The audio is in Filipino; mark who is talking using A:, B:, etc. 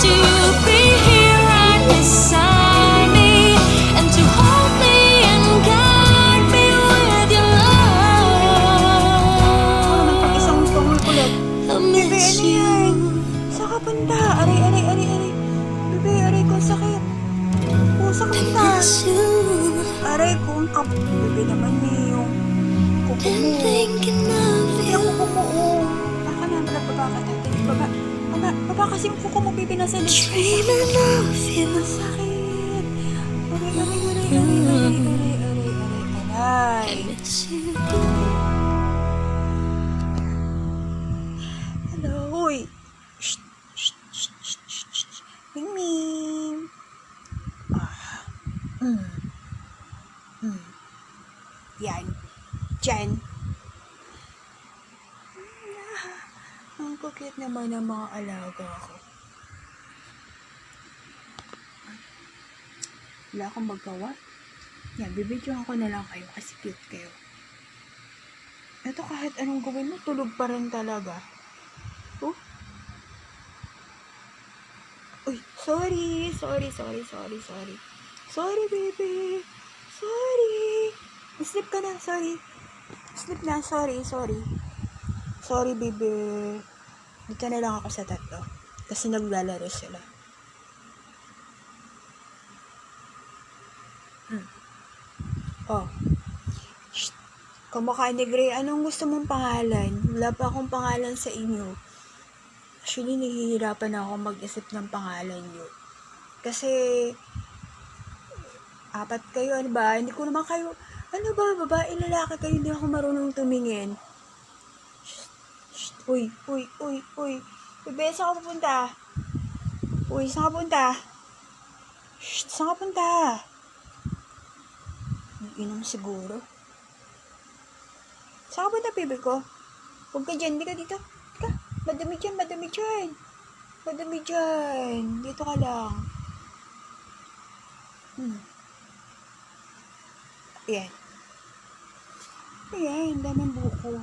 A: to be here right beside me and to hold me and guide me with your
B: Naman pag isang
A: love.
B: tungol kulit.
A: I
B: Bebe,
A: miss
B: ano yan?
A: you.
B: Saan ka punta? Aray, aray, aray, aray. Bebe, aray ko, sakit. Oh, saan ka punta?
A: Miss you.
B: Aray ko, ang kap... Bebe naman eh, yung kuko
A: Been
B: mo.
A: thinking of
B: Bebe,
A: you.
B: ang kuko mo, oh. Baka na, baba ka natin. Baba, baba, baba kasi yung kuko mo, Bebe, nasa lips.
A: Dreaming of you.
B: Masakit. Aray, aray, aray, aray, aray, aray, aray, aray, aray.
A: Miss you.
B: Hello, hoy. Shh, shh, shh, shh, shh, shh. Ming Ming. Yan. Diyan. Ang kukit naman ng mga alaga ko. Wala akong magawa. Yan, bibidyohan ko na lang kayo kasi cute kayo. Ito kahit anong gawin mo, tulog pa rin talaga. Oh. Uy, sorry, sorry, sorry, sorry, sorry. Sorry, baby. Sorry. Sleep ka na, sorry. Sleep na, sorry, sorry. Sorry, baby. Dito na lang ako sa tatlo. Kasi naglalaro sila. Oh. Shh. Kumakain ni Gray, anong gusto mong pangalan? Wala pa akong pangalan sa inyo. Actually, nahihirapan ako mag-isip ng pangalan nyo. Kasi, 4 kayo, ano ba? Hindi ko naman kayo, ano ba, babae, lalaki kayo, hindi ako marunong tumingin. Shh, uy, uy, uy, uy. Bebe, saan ka pupunta? Uy, saan ka punta? Shh, saan ka punta? Inom siguro. Saan ka punta, bebe ko? Huwag ka dyan, hindi ka dito. Ka, madami dyan, madami dyan. Madami dyan. Dito ka lang. Ayan. Ayan, daming buko.